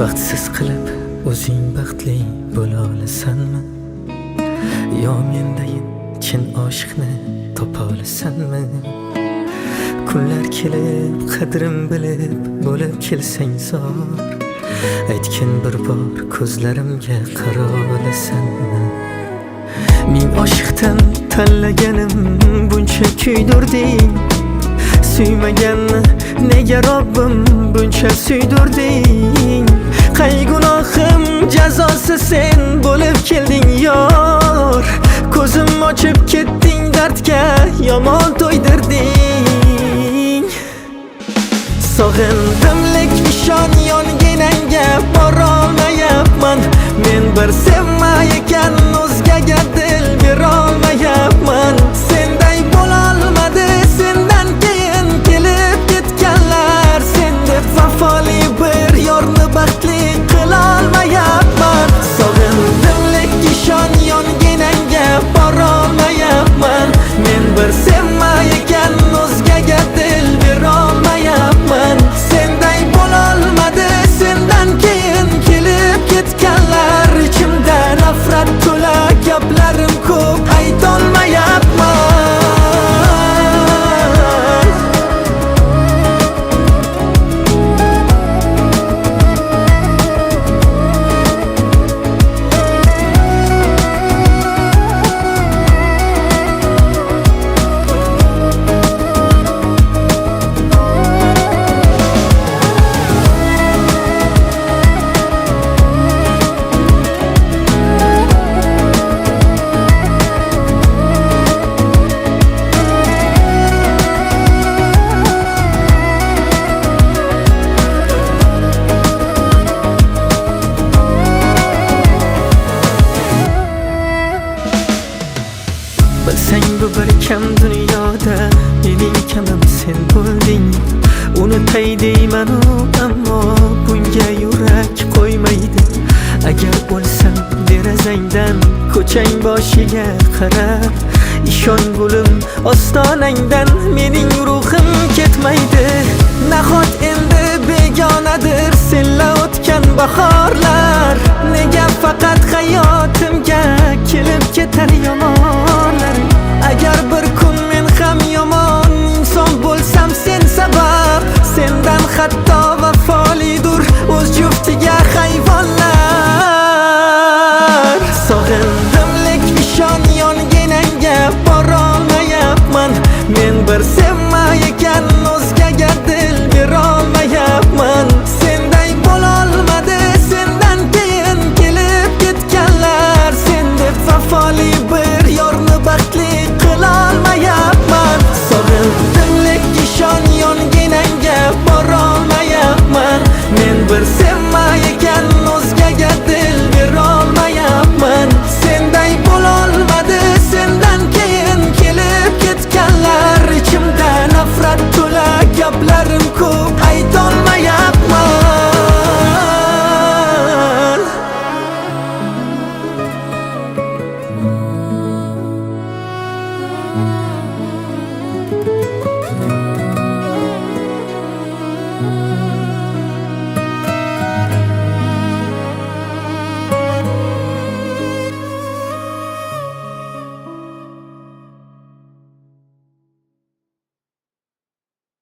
baxtsiz qilib o'zing baxtli bo'la olasanmi? Yo mendayin chin oshiqni topa olasanmi? Kunlar kelib qadrim bilib bo'lib kelsang zor, aytgin bir bor ko'zlarimga qara olasanmi? Men oshiqdan tanlaganim buncha kuydirding, suymaganni nega Robbim buncha suydirding? Qay gunohim jazosi sen bo'lib kelding yor, ko'zim ochib ketding dardga yomon to'ydirding. Sog'indim lek ishon yonginangga bora olmayapman, men bir sevmay ekan o'zgaga dil bera olmayapman. Senday bo'lolmadi sendan keyin kelib ketganlar, sen deb vafoli bir yorni baxtli qila olmayapman. Sog'indim lek ishon yonginangga bora olmayapman, men bir sevmay ekan o'zgaga dil bera olmayapman. Senday bo'lolmadi sendan keyin kelib ketganlar, ichimda nafrat to'la gaplarim ko'p aytolmayapman. Bilsang bu bir kam dunyoda mening kamim sen bo'lding. Unutay deyman-u ammo bunga yurak qo'ymaydi. Agar bo'lsam derazangdan ko'chang boshiga qarab, ishon gulim ostonangdan mening ruhim ketmaydi. Nahot endi begonadir senla o'tgan bahorlar, nega faqat hayotimga kelib ketar yomonlar? Agar bir kun men ham yomon inson bo'lsam sen sabab, sendan hatto vafolidur o'z juftiga hayvonlar. Sog'indim lek ishon yonginangga bora olmayapman, men bir sevmay ekan o'zgaga dil bera olmayapman. Senday bo'lolmadi sendan keyin kelib ketganlar, sen deb vafoli bir yorni baxtli qila olmayapman. Sog'indim lek ishon yonginangga bora olmayapman, men bir sevmay ekan o'zgaga dil bera olmayapman. Senday bo'lolmadi sendan keyin kelib ketganlar, ichimda nafrat to'la gaplarim ko'p aytolmayapman.